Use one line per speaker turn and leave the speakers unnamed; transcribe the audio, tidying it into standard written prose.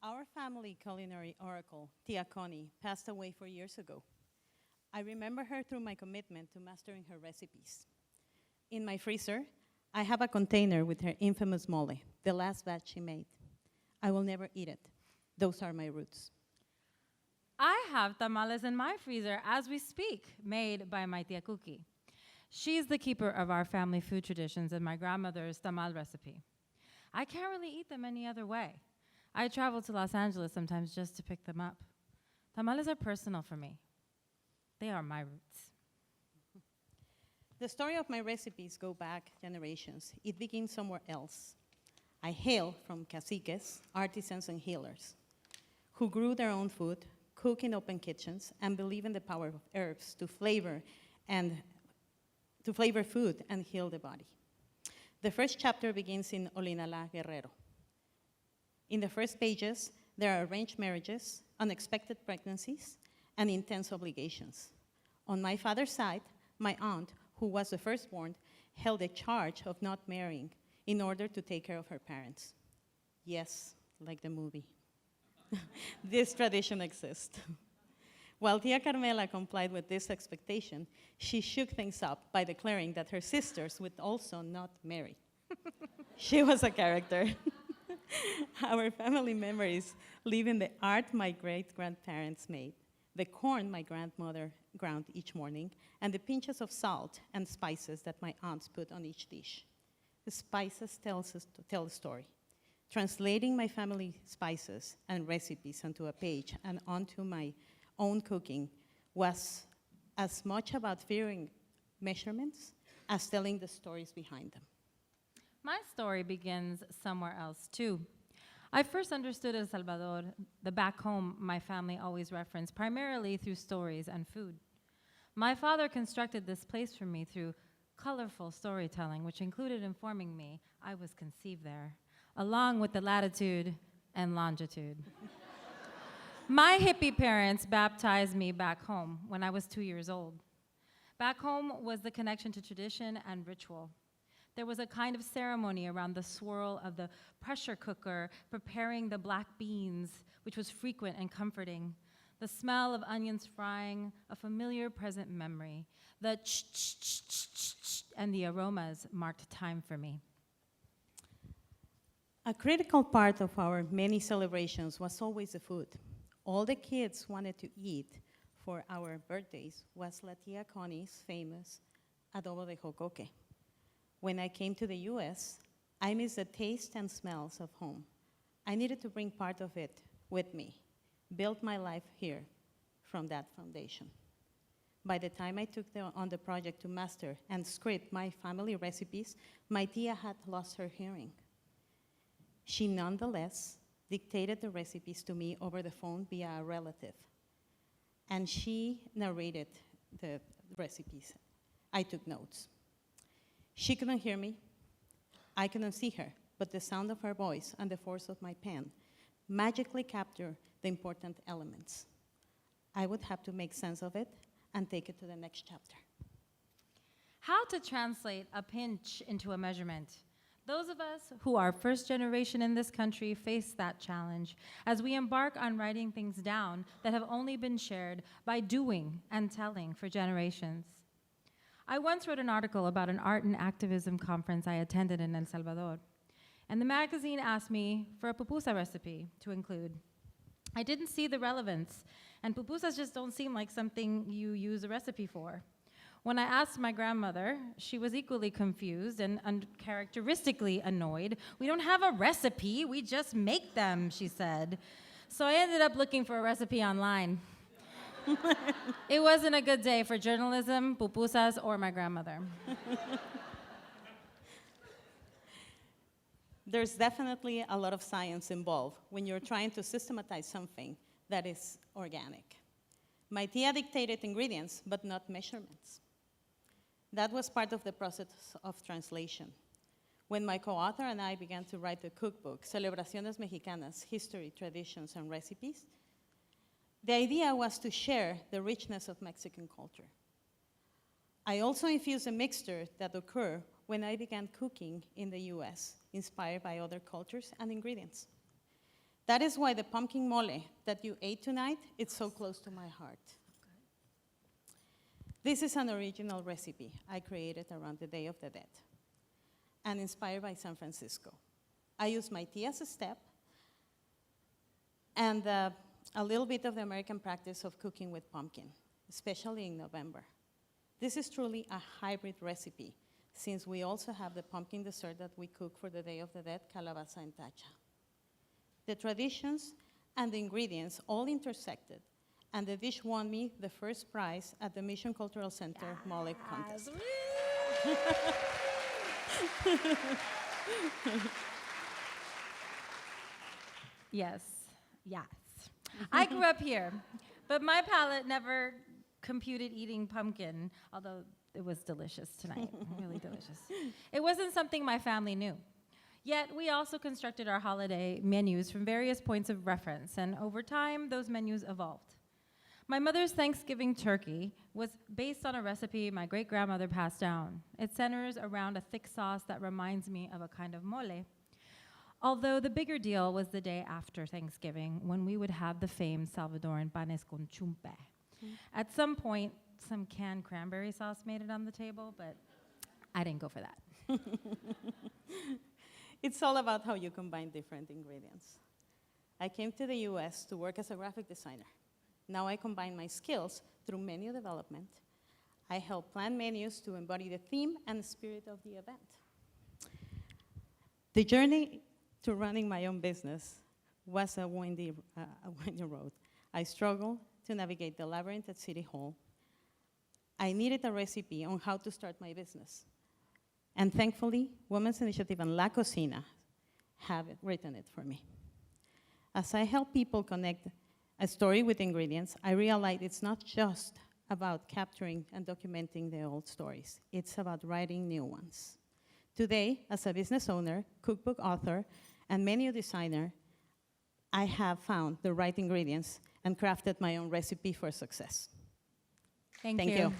Our family culinary oracle, Tia Connie, passed away 4 years ago. I remember her through my commitment to mastering her recipes. In my freezer, I have a container with her infamous mole, the last batch she made. I will never eat it. Those are my roots.
I have tamales in my freezer as we speak, made by my tia Cookie. She's the keeper of our family food traditions and my grandmother's tamal recipe. I can't really eat them any other way. I travel to Los Angeles sometimes just to pick them up. Tamales are personal for me. They are my roots.
The story of my recipes go back generations. It begins somewhere else. I hail from caciques, artisans, and healers who grew their own food, cook in open kitchens, and believe in the power of herbs to flavor food and heal the body. The first chapter begins in Olinala, Guerrero. In the first pages, there are arranged marriages, unexpected pregnancies, and intense obligations. On my father's side, my aunt, who was the firstborn, held a charge of not marrying in order to take care of her parents. Yes, like the movie. This tradition exists. While Tia Carmela complied with this expectation, she shook things up by declaring that her sisters would also not marry. She was a character. Our family memories live in the art my great-grandparents made, the corn my grandmother ground each morning, and the pinches of salt and spices that my aunts put on each dish. The spices tell a story. Translating my family spices and recipes onto a page and onto my own cooking was as much about figuring measurements as telling the stories behind them.
My story begins somewhere else, too. I first understood El Salvador, the back home my family always referenced, primarily through stories and food. My father constructed this place for me through colorful storytelling, which included informing me I was conceived there, along with the latitude and longitude. My hippie parents baptized me back home when I was 2 years old. Back home was the connection to tradition and ritual. There was a kind of ceremony around the swirl of the pressure cooker preparing the black beans, which was frequent and comforting. The smell of onions frying, a familiar present memory. The ch-ch-ch-ch-ch and the aromas marked time for me.
A critical part of our many celebrations was always the food. All the kids wanted to eat for our birthdays was La Tia Connie's famous adobo de jocoque. When I came to the US, I missed the taste and smells of home. I needed to bring part of it with me, build my life here from that foundation. By the time I took on the project to master and script my family recipes, my tia had lost her hearing. She nonetheless dictated the recipes to me over the phone via a relative, and she narrated the recipes. I took notes. She couldn't hear me, I couldn't see her, but the sound of her voice and the force of my pen magically captured the important elements. I would have to make sense of it and take it to the next chapter.
How to translate a pinch into a measurement? Those of us who are first generation in this country face that challenge as we embark on writing things down that have only been shared by doing and telling for generations. I once wrote an article about an art and activism conference I attended in El Salvador, and the magazine asked me for a pupusa recipe to include. I didn't see the relevance, and pupusas just don't seem like something you use a recipe for. When I asked my grandmother, she was equally confused and uncharacteristically annoyed. "We don't have a recipe, we just make them," she said. So I ended up looking for a recipe online. It wasn't a good day for journalism, pupusas, or my grandmother.
There's definitely a lot of science involved when you're trying to systematize something that is organic. My tia dictated ingredients, but not measurements. That was part of the process of translation. When my co-author and I began to write the cookbook, Celebraciones Mexicanas, History, Traditions, and Recipes, the idea was to share the richness of Mexican culture. I also infused a mixture that occurred when I began cooking in the US, inspired by other cultures and ingredients. That is why the pumpkin mole that you ate tonight, it's so close to my heart. This is an original recipe I created around the Day of the Dead and inspired by San Francisco. I use my tea as a step and a little bit of the American practice of cooking with pumpkin, especially in November. This is truly a hybrid recipe, since we also have the pumpkin dessert that we cook for the Day of the Dead, calabaza and tacha. The traditions and the ingredients all intersected, and the dish won me the first prize at the Mission Cultural Center Mole Contest.
Yes, yes. I grew up here, but my palate never computed eating pumpkin, although it was delicious tonight, really delicious. It wasn't something my family knew. Yet we also constructed our holiday menus from various points of reference, and over time, those menus evolved. My mother's Thanksgiving turkey was based on a recipe my great-grandmother passed down. It centers around a thick sauce that reminds me of a kind of mole. Although the bigger deal was the day after Thanksgiving, when we would have the famed Salvadoran panes con chumpe. At some point, some canned cranberry sauce made it on the table, but I didn't go for that.
It's all about how you combine different ingredients. I came to the US to work as a graphic designer. Now I combine my skills through menu development. I help plan menus to embody the theme and the spirit of the event. The journey to running my own business was a windy road. I struggled to navigate the labyrinth at City Hall. I needed a recipe on how to start my business. And thankfully, Women's Initiative and La Cocina have written it for me. As I help people connect a story with ingredients, I realized it's not just about capturing and documenting the old stories. It's about writing new ones. Today, as a business owner, cookbook author, and menu designer, I have found the right ingredients and crafted my own recipe for success.
Thank
Thank
you.
you.